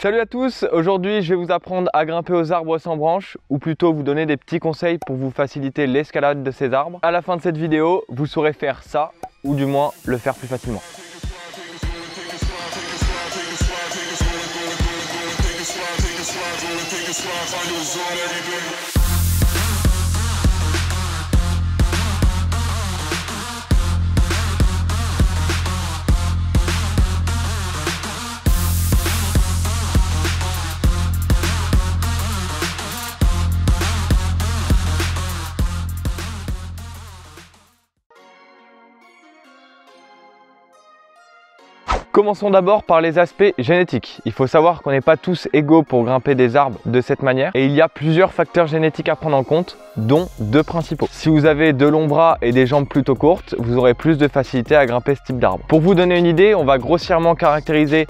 Salut à tous, aujourd'hui je vais vous apprendre à grimper aux arbres sans branches ou plutôt vous donner des petits conseils pour vous faciliter l'escalade de ces arbres. À la fin de cette vidéo, vous saurez faire ça ou du moins le faire plus facilement. Commençons d'abord par les aspects génétiques. Il faut savoir qu'on n'est pas tous égaux pour grimper des arbres de cette manière et il y a plusieurs facteurs génétiques à prendre en compte, dont deux principaux. Si vous avez de longs bras et des jambes plutôt courtes, vous aurez plus de facilité à grimper ce type d'arbre. Pour vous donner une idée, on va grossièrement caractériser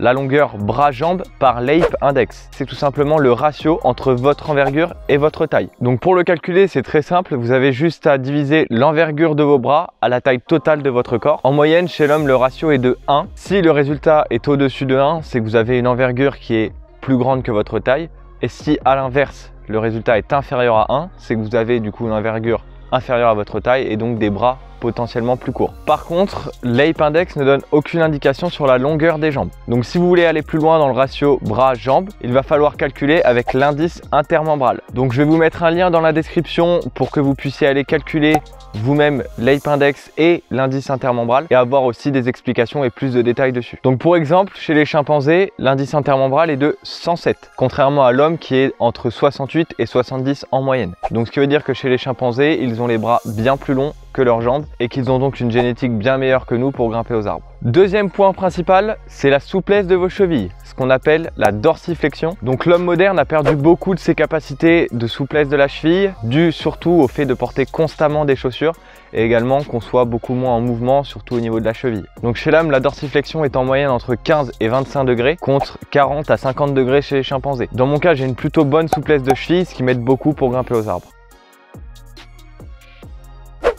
la longueur bras-jambes par l'Ape Index. C'est tout simplement le ratio entre votre envergure et votre taille. Donc pour le calculer, c'est très simple. Vous avez juste à diviser l'envergure de vos bras à la taille totale de votre corps. En moyenne, chez l'homme, le ratio est de 1. Si le résultat est au-dessus de 1, c'est que vous avez une envergure qui est plus grande que votre taille. Et si à l'inverse, le résultat est inférieur à 1, c'est que vous avez du coup une envergure inférieure à votre taille et donc des bras potentiellement plus courts. Par contre, l'Ape Index ne donne aucune indication sur la longueur des jambes. Donc si vous voulez aller plus loin dans le ratio bras-jambes, il va falloir calculer avec l'indice intermembral. Donc je vais vous mettre un lien dans la description pour que vous puissiez aller calculer vous-même l'Ape Index et l'indice intermembral et avoir aussi des explications et plus de détails dessus. Donc pour exemple, chez les chimpanzés, l'indice intermembral est de 107, contrairement à l'homme qui est entre 68 et 70 en moyenne. Donc ce qui veut dire que chez les chimpanzés, ils ont les bras bien plus longs que leurs jambes et qu'ils ont donc une génétique bien meilleure que nous pour grimper aux arbres. Deuxième point principal, c'est la souplesse de vos chevilles, ce qu'on appelle la dorsiflexion. Donc l'homme moderne a perdu beaucoup de ses capacités de souplesse de la cheville, dû surtout au fait de porter constamment des chaussures et également qu'on soit beaucoup moins en mouvement, surtout au niveau de la cheville. Donc chez l'homme, la dorsiflexion est en moyenne entre 15 et 25 degrés contre 40 à 50 degrés chez les chimpanzés. Dans mon cas, j'ai une plutôt bonne souplesse de cheville, ce qui m'aide beaucoup pour grimper aux arbres.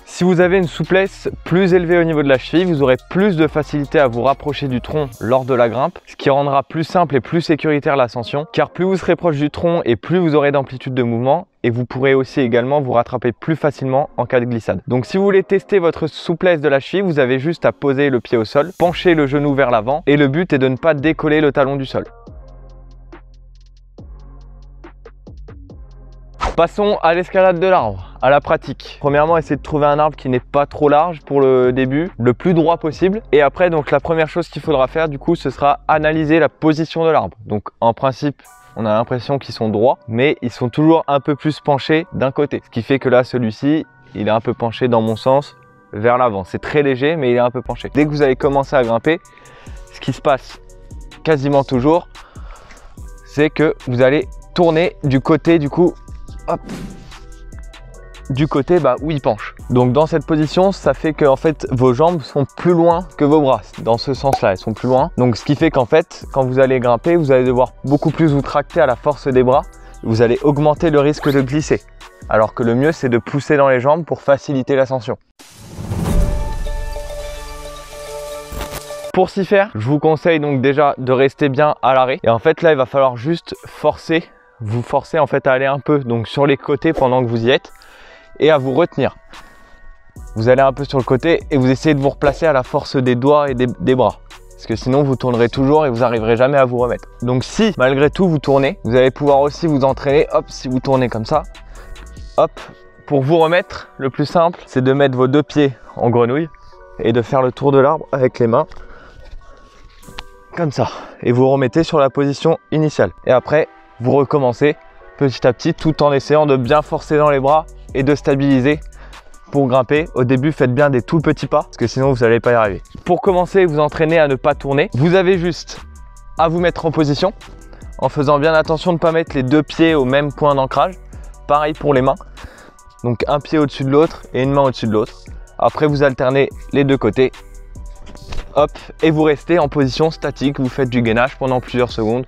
Si vous avez une souplesse plus élevée au niveau de la cheville, vous aurez plus de facilité à vous rapprocher du tronc lors de la grimpe, ce qui rendra plus simple et plus sécuritaire l'ascension, car plus vous serez proche du tronc et plus vous aurez d'amplitude de mouvement, et vous pourrez aussi également vous rattraper plus facilement en cas de glissade. Donc si vous voulez tester votre souplesse de la cheville, vous avez juste à poser le pied au sol, pencher le genou vers l'avant, et le but est de ne pas décoller le talon du sol. Passons à l'escalade de l'arbre, à la pratique. Premièrement, essayez de trouver un arbre qui n'est pas trop large pour le début, le plus droit possible. Et après, donc la première chose qu'il faudra faire, du coup, ce sera analyser la position de l'arbre. Donc en principe, on a l'impression qu'ils sont droits, mais ils sont toujours un peu plus penchés d'un côté. Ce qui fait que là, celui-ci, il est un peu penché dans mon sens vers l'avant. C'est très léger, mais il est un peu penché. Dès que vous allez commencer à grimper, ce qui se passe quasiment toujours, c'est que vous allez tourner du côté, du coup, hop, du côté où il penche. Donc dans cette position, ça fait que en fait vos jambes sont plus loin que vos bras. Dans ce sens-là, elles sont plus loin. Donc ce qui fait qu'en fait, quand vous allez grimper, vous allez devoir beaucoup plus vous tracter à la force des bras. Vous allez augmenter le risque de glisser. Alors que le mieux, c'est de pousser dans les jambes pour faciliter l'ascension. Pour s'y faire, je vous conseille donc déjà de rester bien à l'arrêt. Et en fait là, il va falloir juste forcer. Vous forcez en fait à aller un peu donc sur les côtés pendant que vous y êtes et à vous retenir. Vous allez un peu sur le côté et vous essayez de vous replacer à la force des doigts et des bras. Parce que sinon vous tournerez toujours et vous n'arriverez jamais à vous remettre. Donc si malgré tout vous tournez, vous allez pouvoir aussi vous entraîner, hop, si vous tournez comme ça, hop, pour vous remettre, le plus simple, c'est de mettre vos deux pieds en grenouille et de faire le tour de l'arbre avec les mains. Comme ça. Et vous remettez sur la position initiale. Et après, vous recommencez petit à petit tout en essayant de bien forcer dans les bras et de stabiliser pour grimper. Au début, faites bien des tout petits pas parce que sinon vous n'allez pas y arriver. Pour commencer, vous entraîner à ne pas tourner. Vous avez juste à vous mettre en position en faisant bien attention de ne pas mettre les deux pieds au même point d'ancrage. Pareil pour les mains. Donc un pied au-dessus de l'autre et une main au-dessus de l'autre. Après, vous alternez les deux côtés. Hop, et vous restez en position statique. Vous faites du gainage pendant plusieurs secondes,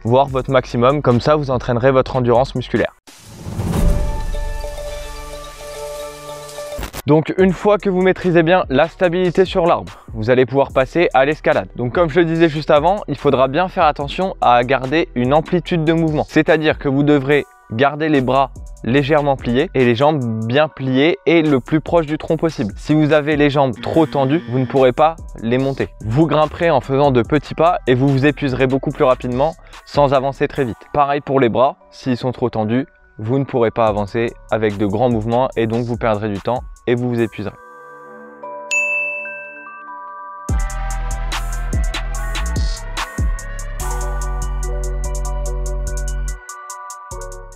voire votre maximum, comme ça vous entraînerez votre endurance musculaire. Donc une fois que vous maîtrisez bien la stabilité sur l'arbre, vous allez pouvoir passer à l'escalade. Donc comme je le disais juste avant, il faudra bien faire attention à garder une amplitude de mouvement. C'est-à-dire que vous devrez garder les bras légèrement pliés et les jambes bien pliées et le plus proche du tronc possible. Si vous avez les jambes trop tendues, vous ne pourrez pas les monter. Vous grimperez en faisant de petits pas et vous vous épuiserez beaucoup plus rapidement sans avancer très vite. Pareil pour les bras, s'ils sont trop tendus, vous ne pourrez pas avancer avec de grands mouvements et donc vous perdrez du temps et vous vous épuiserez.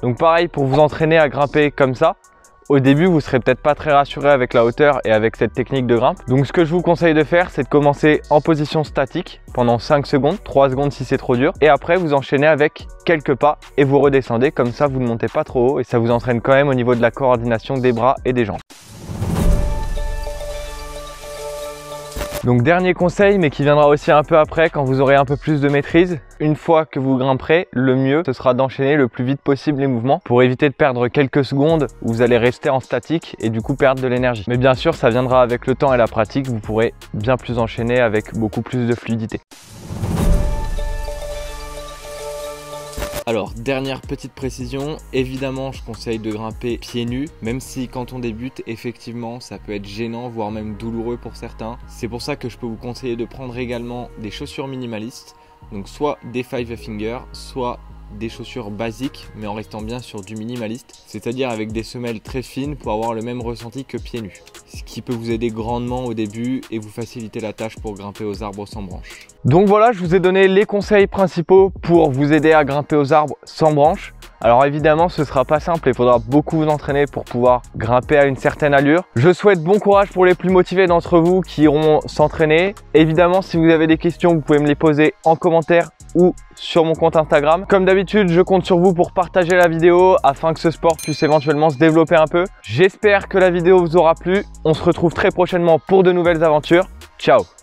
Donc pareil, pour vous entraîner à grimper comme ça, au début vous serez peut-être pas très rassuré avec la hauteur et avec cette technique de grimpe. Donc ce que je vous conseille de faire, c'est de commencer en position statique pendant 5 secondes, 3 secondes si c'est trop dur. Et après vous enchaînez avec quelques pas et vous redescendez, comme ça vous ne montez pas trop haut et ça vous entraîne quand même au niveau de la coordination des bras et des jambes. Donc dernier conseil, mais qui viendra aussi un peu après quand vous aurez un peu plus de maîtrise. Une fois que vous grimperez, le mieux ce sera d'enchaîner le plus vite possible les mouvements pour éviter de perdre quelques secondes où vous allez rester en statique et du coup perdre de l'énergie. Mais bien sûr, ça viendra avec le temps et la pratique, vous pourrez bien plus enchaîner avec beaucoup plus de fluidité. Alors, dernière petite précision, évidemment je conseille de grimper pieds nus, même si quand on débute, effectivement ça peut être gênant, voire même douloureux pour certains. C'est pour ça que je peux vous conseiller de prendre également des chaussures minimalistes, donc soit des Five Finger, soit des chaussures basiques, mais en restant bien sur du minimaliste, c'est-à-dire avec des semelles très fines pour avoir le même ressenti que pieds nus. Ce qui peut vous aider grandement au début et vous faciliter la tâche pour grimper aux arbres sans branches. Donc voilà, je vous ai donné les conseils principaux pour vous aider à grimper aux arbres sans branches. Alors évidemment, ce sera pas simple, il faudra beaucoup vous entraîner pour pouvoir grimper à une certaine allure. Je souhaite bon courage pour les plus motivés d'entre vous qui iront s'entraîner. Évidemment, si vous avez des questions, vous pouvez me les poser en commentaire ou sur mon compte Instagram. Comme d'habitude, je compte sur vous pour partager la vidéo afin que ce sport puisse éventuellement se développer un peu. J'espère que la vidéo vous aura plu. On se retrouve très prochainement pour de nouvelles aventures. Ciao!